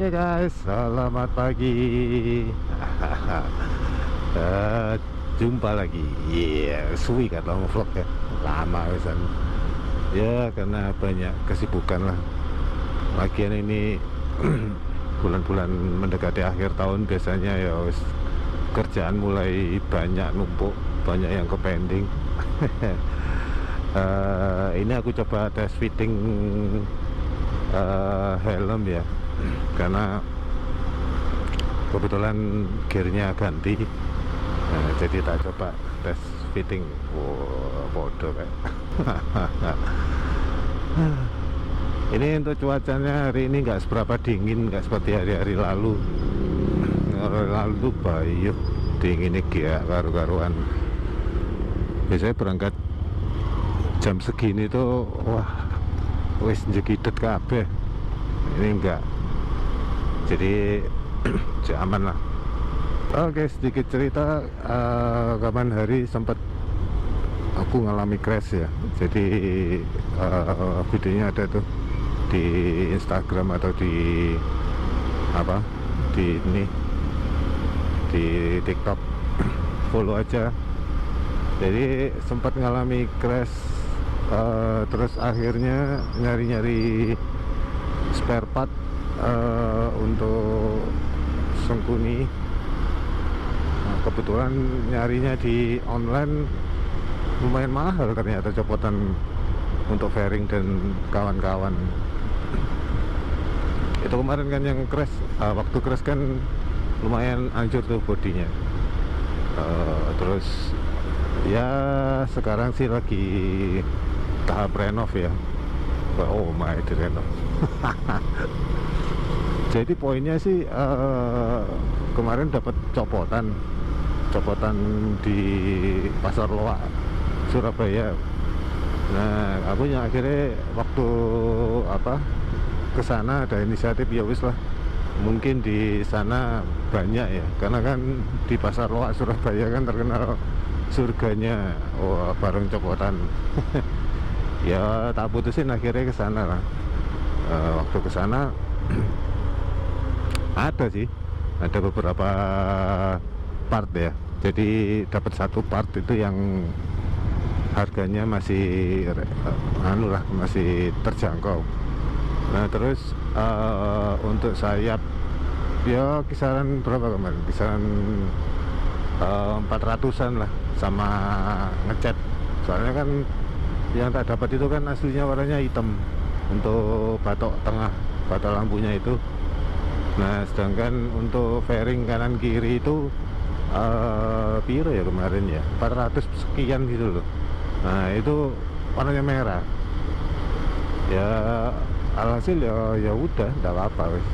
Oke guys, selamat pagi. Eh, Jumpa lagi. Iya, suwi kan lo vlog ya. Lama wisan. Ya karena banyak kesibukan lah. Lagian ini bulan-bulan mendekati akhir tahun biasanya ya wis kerjaan mulai banyak numpuk, banyak yang ke pending. Ini aku coba tes fitting helm ya, karena kebetulan gearnya ganti. Jadi tak coba tes fitting. Wow, bodoh kayak. Ini untuk cuacanya hari ini nggak seberapa dingin, nggak seperti hari-hari lalu. Hari lalu tuh bayuh dinginnya gak karu-karuan. Biasanya berangkat jam segini tuh wah wis jegidet kabeh. Ini enggak, jadi aman lah. Oke, sedikit cerita. Kapan hari sempat aku ngalami crash ya. Jadi videonya ada tuh di Instagram atau di apa, di ini, di TikTok. Follow aja. Jadi sempat ngalami crash, terus akhirnya nyari-nyari spare part untuk Sengkuni. Kebetulan nyarinya di online lumayan mahal ternyata, copotan untuk fairing dan kawan-kawan. Itu kemarin kan yang crash, waktu crash kan lumayan hancur tuh bodinya. Terus ya sekarang sih lagi tahap renov ya. Oh my, di renov. Jadi poinnya sih kemarin dapat copotan di Pasar Loak Surabaya. Nah aku yang akhirnya waktu apa kesana ada inisiatif, ya wis lah, mungkin di sana banyak ya, karena kan di Pasar Loak Surabaya kan terkenal surganya bareng copotan. Ya tak putusin akhirnya ke sana lah. Waktu ke sana ada beberapa part ya. Jadi dapat satu part itu yang harganya masih masih terjangkau. Nah terus untuk sayap ya kisaran berapa kemarin? Kisaran 400-an lah, sama ngecat. Soalnya kan yang tak dapat itu kan aslinya warnanya hitam untuk batok tengah, batok lampunya itu. Nah sedangkan untuk fairing kanan kiri itu piro ya kemarin ya, 400 sekian gitu loh. Nah itu warnanya merah. Ya alhasil ya udah nggak apa-apa wis,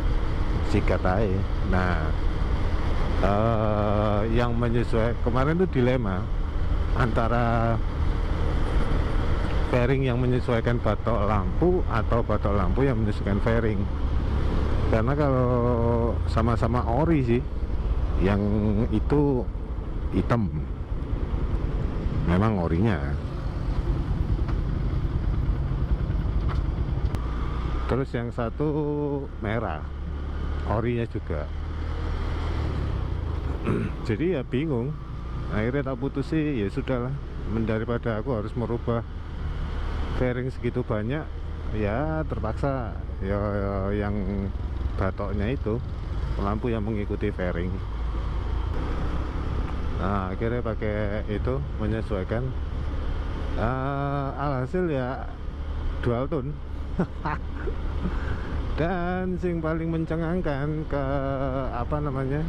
sikat aja. Nah yang menyesuaikan kemarin tuh dilema antara fairing yang menyesuaikan batok lampu atau batok lampu yang menyesuaikan fairing. Karena kalau sama-sama ori sih, yang itu hitam memang orinya, terus yang satu merah orinya juga. Jadi ya bingung, akhirnya tak putus sih, ya sudahlah, daripada aku harus merubah fairing segitu banyak, ya terpaksa ya yang batoknya itu lampu yang mengikuti fairing. Nah akhirnya pakai itu menyesuaikan. Alhasil ya dual tone. Dan sing paling mencengangkan ke apa namanya,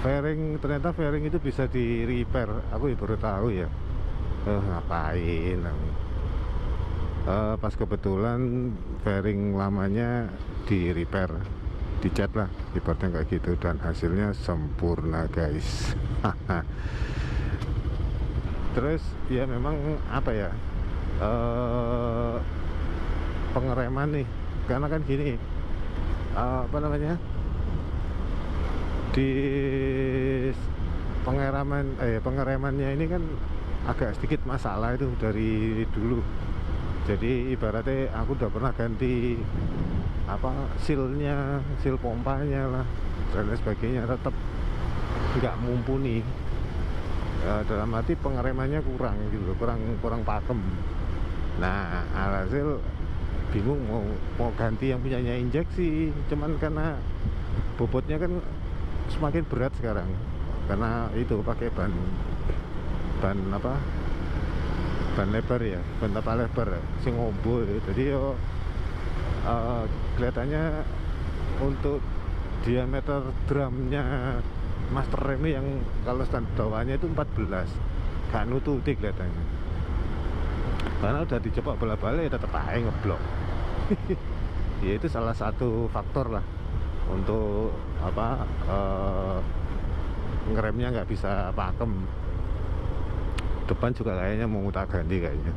fairing, ternyata fairing itu bisa di repair. Aku ya baru tahu ya. Ngapain pas kebetulan fairing lamanya di repair, dicat lah ibaratnya kayak gitu, dan hasilnya sempurna guys. Terus ya memang apa ya, pengereman nih, karena kan gini, apa namanya, di pengeremannya ini kan agak sedikit masalah itu dari dulu. Jadi ibaratnya aku udah pernah ganti apa sealnya, seal pompanya lah dan lain sebagainya tetap nggak mumpuni. Dalam arti pengeremannya kurang gitu, kurang pakem. Nah alhasil bingung mau ganti yang punyanya injeksi, cuman karena bobotnya kan semakin berat sekarang karena itu pakai ban apa, ban lebar ya, ban tapa lebar sing ngombo. Jadi yo kelihatannya untuk diameter drumnya master rem ini yang kalau standar bawahnya itu 14, gak nututi kelihatannya karena udah dicoba bola-balik tetap aja ngeblok. Ya itu salah satu faktor lah untuk apa, ngeremnya nggak bisa pakem. Depan juga kayaknya mau tak ganti kayaknya.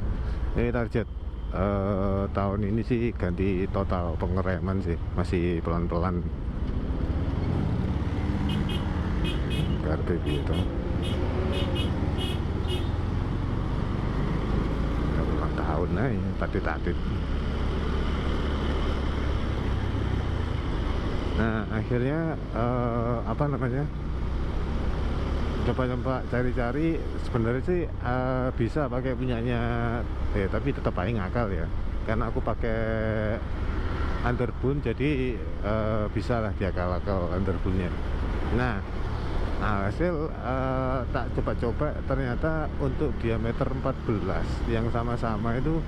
Ini target tahun ini sih ganti total pengereman sih, masih pelan-pelan karena gitu. Ulang tahun aja tadi. Nah akhirnya apa namanya, coba cari-cari sebenarnya sih bisa pakai punyanya, tapi tetap aja ngakal ya karena aku pakai underbone, jadi bisa lah diakal-akal underbone-nya. Nah hasil tak coba-coba ternyata untuk diameter 14 yang sama-sama itu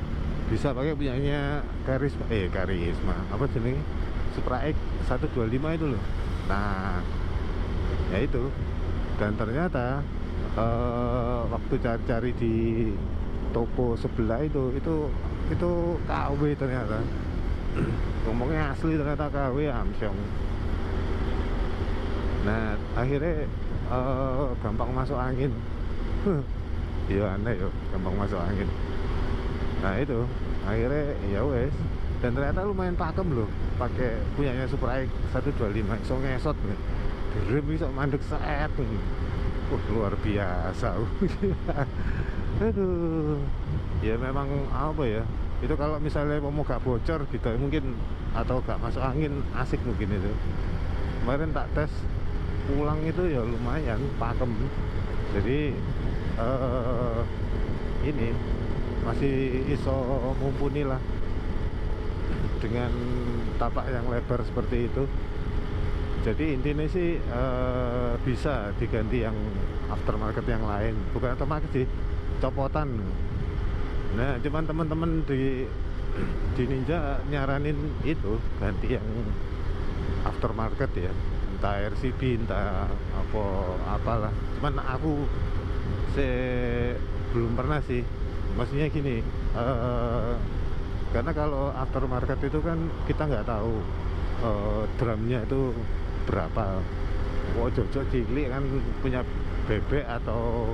bisa pakai punyanya Karisma apa jenis Supra X 125 itu loh. Nah ya itu, dan ternyata waktu cari-cari di toko sebelah itu KW ternyata. Ngomongnya asli ternyata KW Amsyong. Nah akhirnya gampang masuk angin. Iya aneh yo, gampang masuk angin. Nah itu akhirnya ya wes, dan ternyata lumayan pakem loh pakai punyanya Supra X 125, iso ngesot nih, rem iso mandek set. Luar biasa. Aduh ya memang apa ya, itu kalau misalnya mau gak bocor gitu mungkin, atau gak masuk angin asik mungkin itu. Kemarin tak tes pulang itu ya lumayan pakem, jadi ini masih iso mumpuni lah dengan tapak yang lebar seperti itu. Jadi intinya sih bisa diganti yang aftermarket yang lain, bukan aftermarket sih, copotan. Nah cuman teman-teman di Ninja nyaranin itu ganti yang aftermarket ya, entah RCB entah apalah. Cuman aku belum pernah sih, maksudnya gini, karena kalau aftermarket itu kan kita nggak tahu drumnya itu berapa. Jojok cilik kan punya bebek atau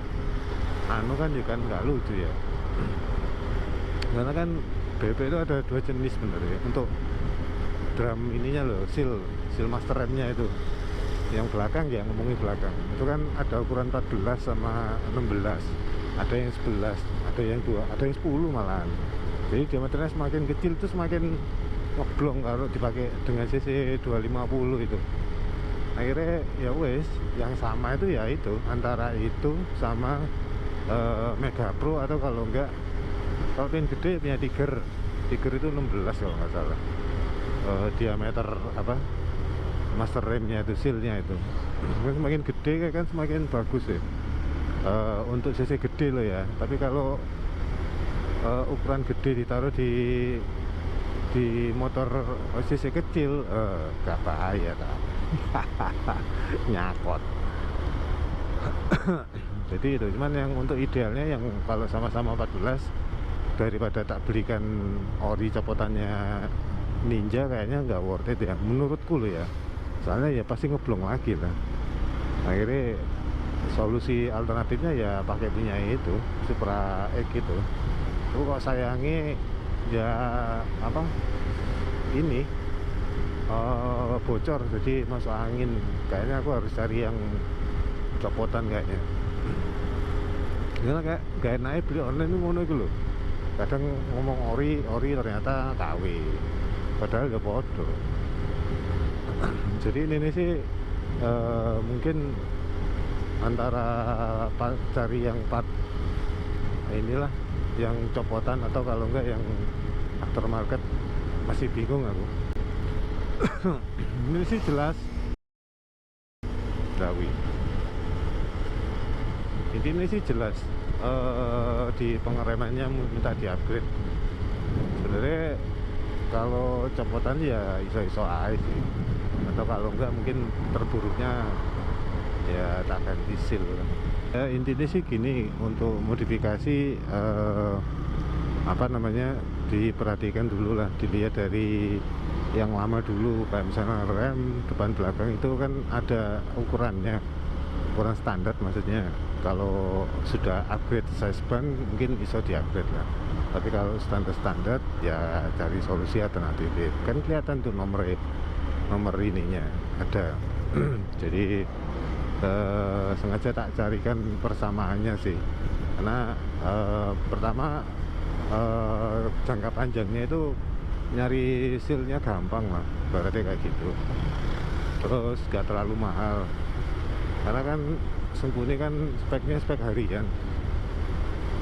anu kan juga kan nggak lucu ya, karena kan bebek itu ada dua jenis sebenarnya untuk drum ininya loh, seal master remnya itu. Yang belakang ya, ngomongin belakang itu kan ada ukuran 14 sama 16, ada yang 11, ada yang 2, ada yang 10 malahan. Jadi diameternya semakin kecil itu semakin ngeblong kalau dipakai dengan cc 250 itu. Akhirnya ya wes, yang sama itu ya itu, antara itu sama Mega Pro, atau kalau enggak, kalau yang gede punya Tiger itu 16 kalau nggak salah, diameter apa master remnya itu, sealnya itu. Semakin gede kan semakin bagus ya, untuk cc gede loh ya. Tapi kalau ukuran gede ditaruh di motor cc kecil, gak bahaya kan. Nyakot. Jadi itu cuman yang untuk idealnya yang kalau sama-sama 14, daripada tak belikan ori copotannya Ninja, kayaknya nggak worth it ya menurutku loh ya, soalnya ya pasti ngeblong lagi lah. Akhirnya solusi alternatifnya ya pakai punya itu Supra X itu. Aku kok sayangi ya apa ini, bocor jadi masuk angin, kayaknya aku harus cari yang copotan kayaknya. Karena kayak gak enaknya beli online itu ngono itu loh, kadang ngomong ori ternyata KW, padahal ya podo. Jadi ini sih mungkin antara cari yang part inilah yang copotan, atau kalau enggak yang aftermarket, masih bingung aku. Ini sih jelas Dawi, ini sih jelas di pengeremannya minta di upgrade. Sebenarnya kalau copotan ya iso-iso aja sih, atau kalau enggak mungkin terburuknya ya tak ganti seal. Intinya sih gini, untuk modifikasi apa namanya, diperhatikan dulu lah, dilihat dari yang lama dulu. Kayak misalnya rem depan belakang itu kan ada ukurannya, ukuran standar maksudnya. Kalau sudah upgrade size ban mungkin bisa di upgrade lah, tapi kalau standar ya cari solusi alternatif. Kan kelihatan tuh nomor ininya ada. Jadi sengaja tak carikan persamaannya sih, karena pertama jangka panjangnya itu nyari sealnya gampang lah, berarti kayak gitu. Terus gak terlalu mahal, karena kan Sengkuni kan speknya spek harian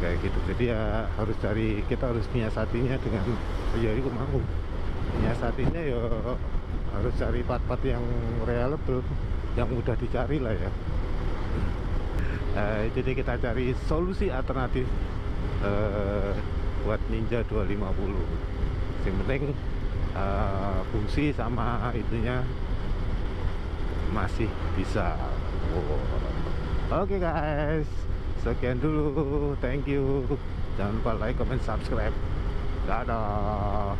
kayak gitu. Jadi ya kita harus nyiasatinya dengan ya itu mau nyiasatinya ya harus cari part-part yang reliable, yang mudah dicari lah ya. Jadi kita cari solusi alternatif buat Ninja 250. Yang penting fungsi sama itunya masih bisa. Oke guys, sekian dulu, thank you. Jangan lupa like, comment, subscribe. Dadah.